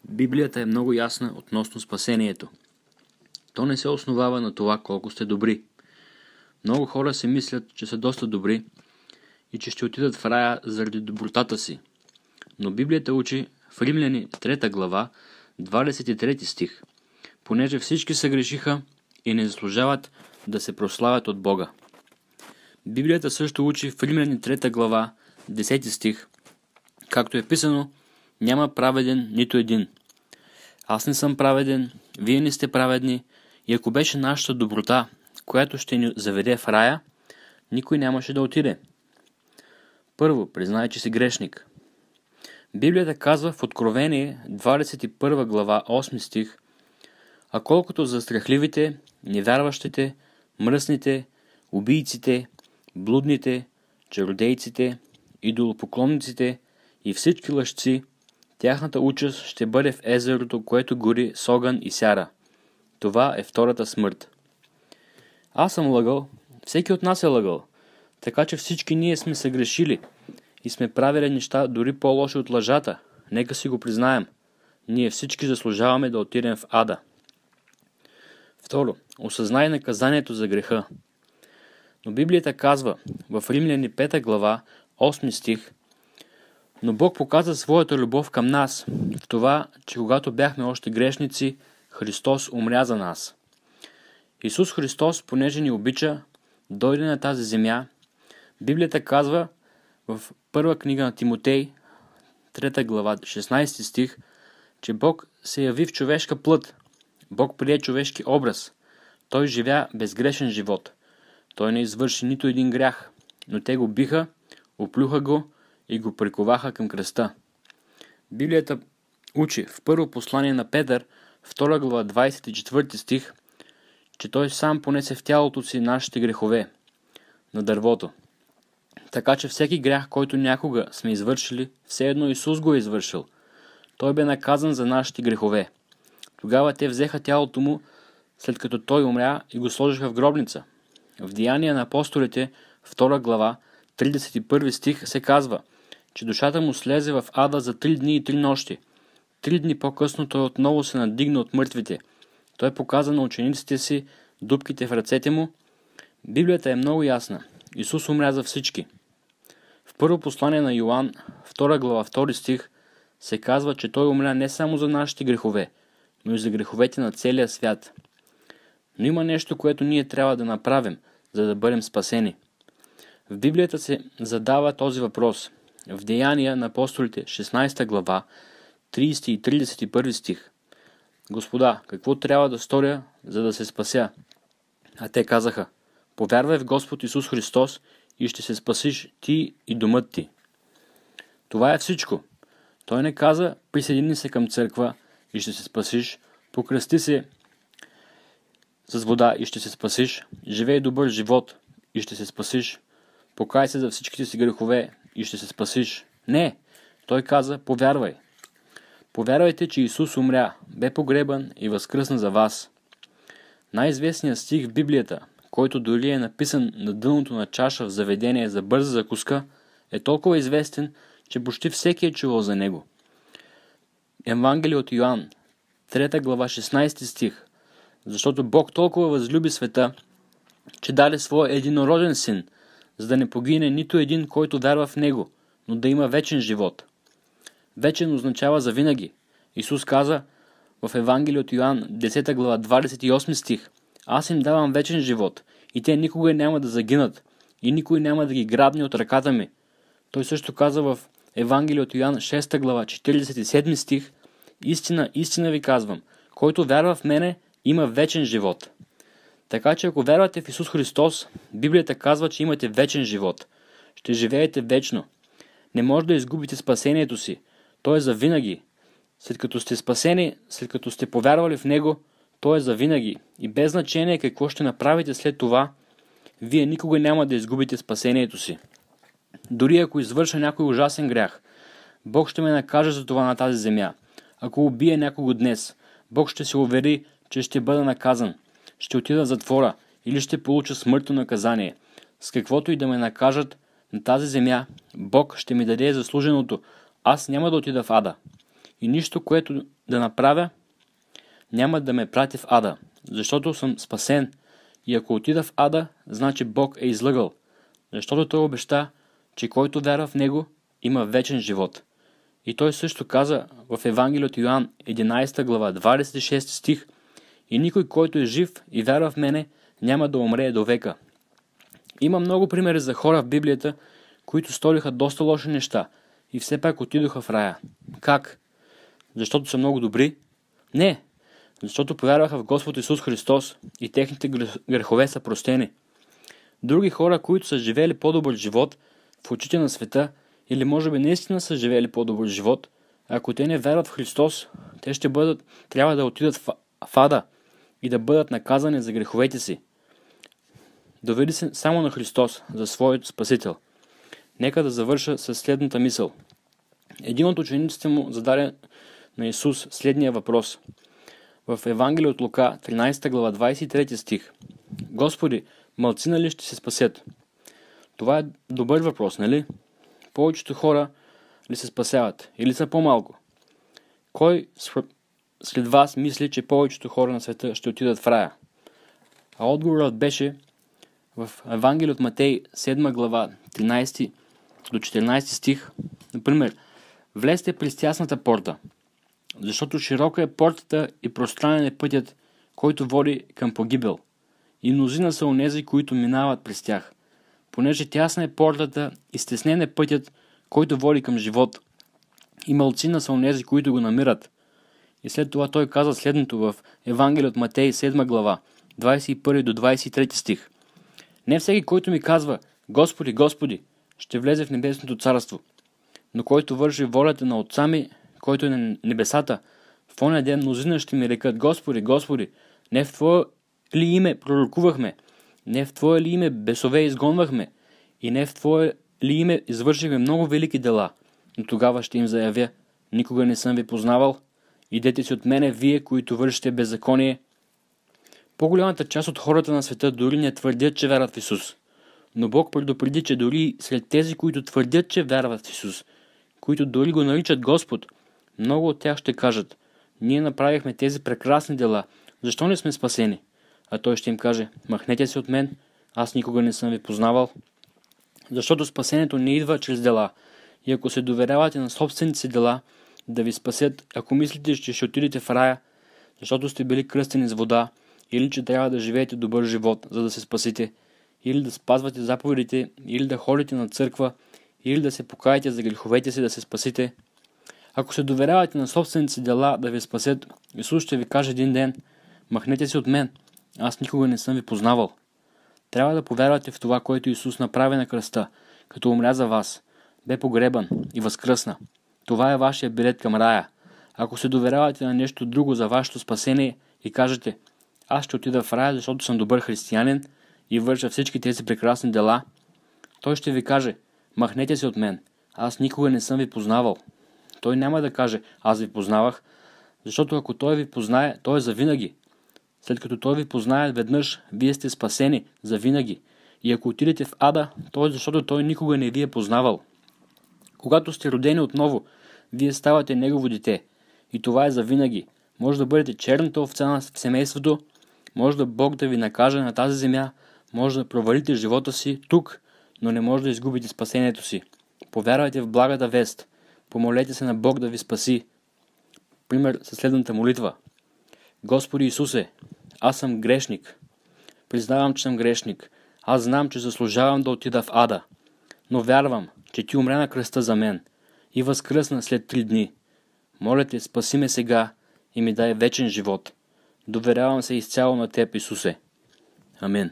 Библията е много ясна относно спасението. То не се основава на това колко сте добри. Много хора си мислят, че са доста добри и че ще отидат в рая заради добротата си. Но Библията учи в Римляни 3 глава, 23 стих, понеже всички се грешиха и не заслужават да се прославят от Бога. Библията също учи в Римляни 3 глава, 10 стих, както е писано: няма праведен нито един. Аз не съм праведен, вие не сте праведни, и ако беше нашата доброта, която ще ни заведе в рая, никой нямаше да отиде. Първо, признай, че си грешник. Библията казва в Откровение 21 глава 8 стих: а колкото за страхливите, невярващите, мръсните, убийците, блудните, чародейците, идолопоклонниците и всички лъжци, тяхната участ ще бъде в езерото, което гори с огън и сяра. Това е втората смърт. Аз съм лъгал, всеки от нас е лъгал, така че всички ние сме се грешили и сме правили неща дори по-лоши от лъжата. Нека си го признаем. Ние всички заслужаваме да отидем в ада. Второ, осъзнай наказанието за греха. Но Библията казва в Римляни 5 глава 8 стих: но Бог показа своята любов към нас в това, че когато бяхме още грешници, Христос умря за нас. Исус Христос, понеже ни обича, дойде на тази земя. Библията казва в първа книга на Тимотей, 3 глава, 16 стих, че Бог се яви в човешка плът. Бог прие човешки образ. Той живя безгрешен живот. Той не извърши нито един грях, но те го биха, оплюха го и го приковаха към кръста. Библията учи в първо послание на Петър, 2 глава 24 стих, че той сам понесе в тялото си нашите грехове на дървото. Така че всеки грях, който някога сме извършили, все едно Исус го е извършил. Той бе наказан за нашите грехове. Тогава те взеха тялото му, след като той умря, и го сложиха в гробница. В Деяния на апостолите, 2 глава, 31 стих се казва, че душата му слезе в ада за 3 дни и 3 нощи. 3 дни по-късно той отново се надигна от мъртвите. Той показа на учениците си дупките в ръцете му. Библията е много ясна. Исус умря за всички. В първо послание на Йоан, 2 глава, 2 стих, се казва, че той умря не само за нашите грехове, но и за греховете на целия свят. Но има нещо, което ние трябва да направим, за да бъдем спасени. В Библията се задава този въпрос. В Деяния на апостолите, 16 глава, 30 и 31 стих. Господа, какво трябва да сторя, за да се спася? А те казаха: повярвай в Господ Исус Христос и ще се спасиш ти и домът ти. Това е всичко. Той не каза: присъедини се към църква и ще се спасиш, покръсти се с вода и ще се спасиш, живей добър живот и ще се спасиш, покай се за всичките си грехове и ще се спасиш. Не! Той каза: повярвай. Повярвайте, че Исус умря, бе погребан и възкръсна за вас. Най-известният стих в Библията, който дори е написан на дъното на чаша в заведение за бърза закуска, е толкова известен, че почти всеки е чувал за него. Евангелие от Йоан, 3 глава, 16 стих. Защото Бог толкова възлюби света, че даде своя единороден син, за да не погине нито един, който вярва в него, но да има вечен живот. Вечен означава за винаги. Исус каза в Евангелие от Йоан, 10 глава, 28 стих: аз им давам вечен живот и те никога няма да загинат и никой няма да ги грабне от ръката ми. Той също каза в Евангелие от Йоан, 6 глава, 47 стих: истина, истина ви казвам, който вярва в мене, има вечен живот. Така че ако вярвате в Исус Христос, Библията казва, че имате вечен живот. Ще живеете вечно. Не може да изгубите спасението си. То е за винаги. След като сте спасени, след като сте повярвали в Него, то е за винаги. И без значение какво ще направите след това, вие никога няма да изгубите спасението си. Дори ако извърша някой ужасен грях, Бог ще ме накаже за това на тази земя. Ако убие някого днес, Бог ще се увери, че ще бъда наказан. Ще отида в затвора или ще получа смъртно наказание. С каквото и да ме накажат на тази земя, Бог ще ми даде заслуженото. Аз няма да отида в ада. и нищо, което да направя, няма да ме прати в ада, защото съм спасен. И ако отида в ада, значи Бог е излъгал, защото Той обеща, че който вярва в Него, има вечен живот. И Той също каза в Евангелие от Йоан, 11 глава, 26 стих: и никой, който е жив и вярва в мене, няма да умре до века. Има много примери за хора в Библията, които сториха доста лоши неща и все пак отидоха в рая. Как? Защото са много добри? Не, защото повярваха в Господ Исус Христос и техните грехове са простени. Други хора, които са живели по-добър живот в очите на света, или може би наистина са живели по-добър живот, ако те не вярват в Христос, те трябва да отидат в ада и да бъдат наказани за греховете си. Доведи се само на Христос за своят Спасител. Нека да завърша с следната мисъл. Един от учениците му зададе на Исус следния въпрос. В Евангелие от Лука, 13 глава, 23 стих: Господи, малцина ли ще се спасят? Това е добър въпрос, нали? Повечето хора ли се спасяват или са по-малко? Кой след вас мисли, че повечето хора на света ще отидат в рая? А отговорът беше в Евангелие от Матей, 7 глава, 13 до 14 стих. Например, влезте през тясната порта, защото широка е портата и пространен е пътят, който води към погибел. И мнозина са онези, които минават през тях. Понеже тясна е портата и стеснен е пътят, който води към живот. И малцина са онези, които го намират. И след това той каза следното в Евангелие от Матей, 7 глава, 21 до 23 стих. Не всеки, който ми казва: Господи, Господи, ще влезе в небесното царство, но който върши волята на Отца ми, който е на небесата, в оня ден мнозина ще ми рекат: Господи, Господи, не в Твое ли име пророкувахме, не в Твое ли име бесове изгонвахме и не в Твое ли име извършихме много велики дела? Но тогава ще им заявя: никога не съм ви познавал, идете си от мене, вие, които вършите беззаконие. По-голямата част от хората на света дори не твърдят, че вярват в Исус. Но Бог предупреди, че дори сред тези, които твърдят, че вярват в Исус, които дори го наричат Господ, много от тях ще кажат: ние направихме тези прекрасни дела, защо не сме спасени? А Той ще им каже: махнете се от мен, аз никога не съм ви познавал. Защото спасението не идва чрез дела. И ако се доверявате на собствените си дела да ви спасят, ако мислите, че ще отидете в рая, защото сте били кръстени с вода, или че трябва да живеете добър живот, за да се спасите, или да спазвате заповедите, или да ходите на църква, или да се покаете за греховете си да се спасите, ако се доверявате на собствените си дела да ви спасят, Исус ще ви каже един ден: махнете се от мен, аз никога не съм ви познавал. Трябва да повярвате в това, което Исус направи на кръста, като умря за вас, бе погребан и възкръсна. Това е вашия билет към рая. Ако се доверявате на нещо друго за вашето спасение и кажете: аз ще отида в рая, защото съм добър християнин и върша всички тези прекрасни дела, Той ще ви каже: махнете се от мен, аз никога не съм ви познавал. Той няма да каже: аз ви познавах, защото ако Той ви познае, Той е завинаги. След като Той ви познае веднъж, вие сте спасени завинаги. И ако отидете в ада, то е защото Той никога не ви е познавал. Когато сте родени отново, вие ставате Негово дете. И това е завинаги. Може да бъдете черната овца на семейството, може да Бог да ви накаже на тази земя, може да провалите живота си тук, но не може да изгубите спасението си. Повярвайте в благата вест. Помолете се на Бог да ви спаси. Пример със следната молитва. Господи Исусе, аз съм грешник. Признавам, че съм грешник. Аз знам, че заслужавам да отида в ада. Но вярвам, че Ти умря на кръста за мен и възкръсна след 3 дни. Моля Те, спаси ме сега и ми дай вечен живот. Доверявам се изцяло на Теб, Исусе. Амин.